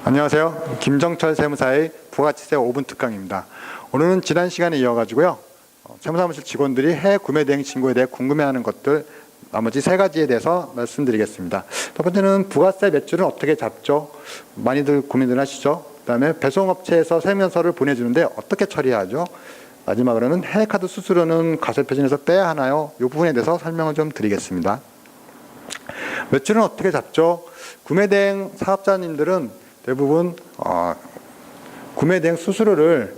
안녕하세요. 김정철 세무사의 부가치세 5분 특강입니다. 오늘은 지난 시간에 이어가지고요. 세무사무실 직원들이 해외 구매 대행 신고에 대해 궁금해하는 것들 나머지 3가지에 대해서 말씀드리겠습니다. 첫 번째는 부가세 매출은 어떻게 잡죠? 많이들 고민을 하시죠? 그 다음에 배송업체에서 세무서를 보내주는데 어떻게 처리하죠? 마지막으로는 해외카드 수수료는 과세표준에서 빼야 하나요? 이 부분에 대해서 설명을 좀 드리겠습니다. 매출은 어떻게 잡죠? 구매 대행 사업자님들은 대부분 구매 대행 수수료를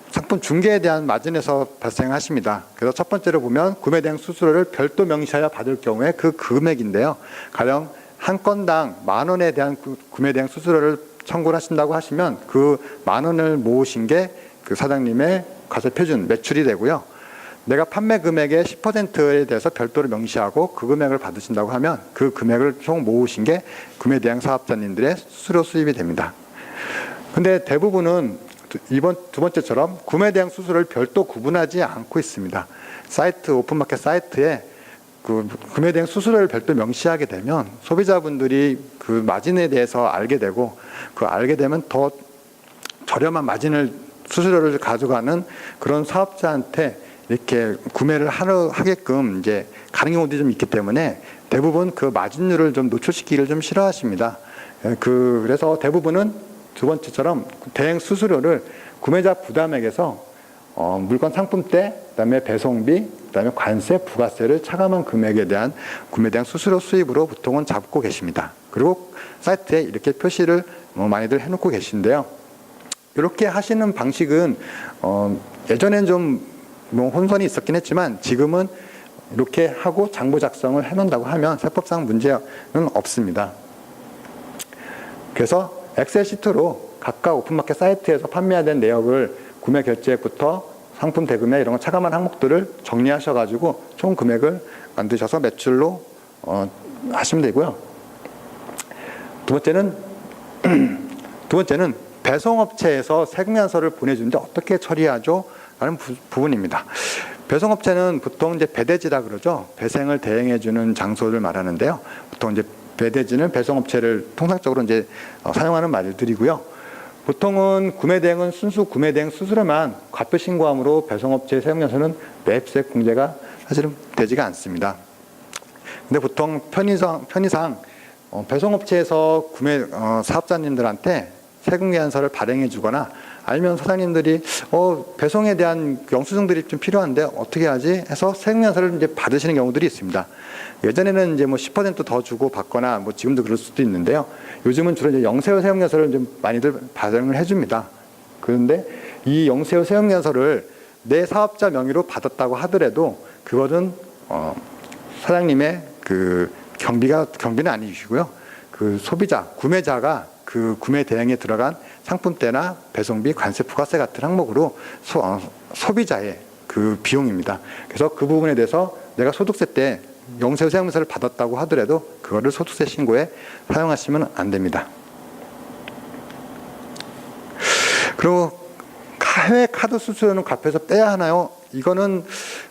상품 중개에 대한 마진에서 발생하십니다. 그래서 첫 번째로 보면 구매 대행 수수료를 별도 명시하여 받을 경우에 그 금액인데요. 가령 한 건당 10,000원에 대한 구매 대행 수수료를 청구를 하신다고 하시면 그 10,000원을 모으신 게 그 사장님의 과세 표준 매출이 되고요. 내가 판매 금액의 10%에 대해서 별도로 명시하고 그 금액을 받으신다고 하면 그 금액을 총 모으신 게 구매 대행 사업자님들의 수수료 수입이 됩니다. 근데 대부분은 이번 두 번째처럼 구매 대행 수수료를 별도 구분하지 않고 있습니다. 사이트, 오픈마켓 사이트에 그 구매 대행 수수료를 별도 명시하게 되면 소비자분들이 그 마진에 대해서 알게 되고 그 알게 되면 더 저렴한 수수료를 가져가는 그런 사업자한테 이렇게 구매를 하게끔 이제 가는 경우도 좀 있기 때문에 대부분 그 마진율을 좀 노출시키기를 좀 싫어하십니다. 그래서 대부분은 두 번째처럼 대행 수수료를 구매자 부담액에서 물건 상품대, 그다음에 배송비, 그다음에 관세, 부가세를 차감한 금액에 대한 구매 대행 수수료 수입으로 보통은 잡고 계십니다. 그리고 사이트에 이렇게 표시를 많이들 해놓고 계신데요. 이렇게 하시는 방식은 예전엔 좀 혼선이 있었긴 했지만 지금은 이렇게 하고 장부 작성을 해놓는다고 하면 세법상 문제는 없습니다. 그래서 엑셀 시트로 각각 오픈마켓 사이트에서 판매된 내역을 구매 결제액부터 상품 대금에 이런 거 차감한 항목들을 정리하셔가지고 총 금액을 만드셔서 매출로 하시면 되고요. 두 번째는 배송업체에서 세금연서를 보내주는데 어떻게 처리하죠? 라는 부분입니다. 배송업체는 보통 이제 배대지라 그러죠. 배송을 대행해주는 장소를 말하는데요. 보통 이제 배대지는 배송업체를 통상적으로 이제 사용하는 말들이고요. 보통은 구매 대행은 순수 구매 대행 수수료만 과표 신고함으로 배송업체 세금연서는 매입세액 공제가 사실은 되지가 않습니다. 근데 보통 편의상 배송업체에서 사업자님들한테 세금계산서를 발행해 주거나 아니면 사장님들이 배송에 대한 영수증들이 좀 필요한데 어떻게 하지 해서 세금계산서를 이제 받으시는 경우들이 있습니다. 예전에는 이제 10% 더 주고 받거나 지금도 그럴 수도 있는데요. 요즘은 주로 이제 영세후 세금계산서를 좀 많이들 발행을 해줍니다. 그런데 이 영세후 세금계산서를 내 사업자 명의로 받았다고 하더라도 그것은 사장님의 그 경비는 아니시고요. 그 구매자가 그 구매 대행에 들어간 상품대나 배송비, 관세, 부가세 같은 항목으로 소비자의 그 비용입니다. 그래서 그 부분에 대해서 내가 소득세 때 영세후 세금세를 받았다고 하더라도 그거를 소득세 신고에 사용하시면 안 됩니다. 그리고 해외 카드 수수료는 과표에서 빼야 하나요? 이거는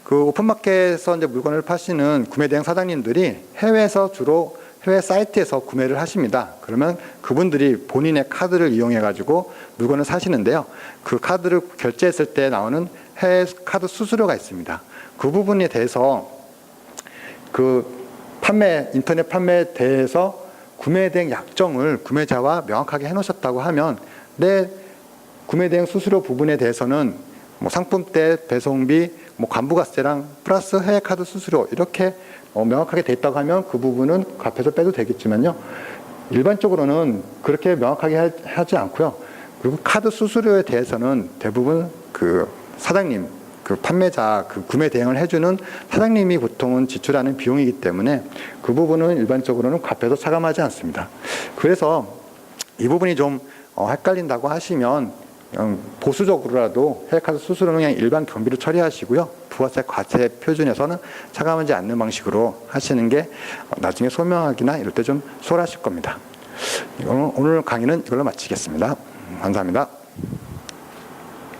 그 오픈마켓에서 이제 물건을 파시는 구매 대행 사장님들이 해외에서 주로 해외 사이트에서 구매를 하십니다. 그러면 그분들이 본인의 카드를 이용해 가지고 물건을 사시는데요. 그 카드를 결제했을 때 나오는 해외 카드 수수료가 있습니다. 그 부분에 대해서 그 인터넷 판매에 대해서 구매 대행 약정을 구매자와 명확하게 해놓으셨다고 하면 내 구매 대행 수수료 부분에 대해서는 상품대, 배송비, 관부가세랑 플러스 해외 카드 수수료 이렇게 명확하게 돼 있다고 하면 그 부분은 과표에서 빼도 되겠지만요. 일반적으로는 그렇게 명확하게 하지 않고요. 그리고 카드 수수료에 대해서는 대부분 그 사장님, 그 판매자, 그 구매 대행을 해주는 사장님이 보통은 지출하는 비용이기 때문에 그 부분은 일반적으로는 과표에서 차감하지 않습니다. 그래서 이 부분이 좀 헷갈린다고 하시면 보수적으로라도 해외카드 수수료는 그냥 일반 경비로 처리하시고요. 부가세 과세 표준에서는 차감하지 않는 방식으로 하시는 게 나중에 소명하기나 이럴 때 좀 수월하실 겁니다. 오늘 강의는 이걸로 마치겠습니다. 감사합니다.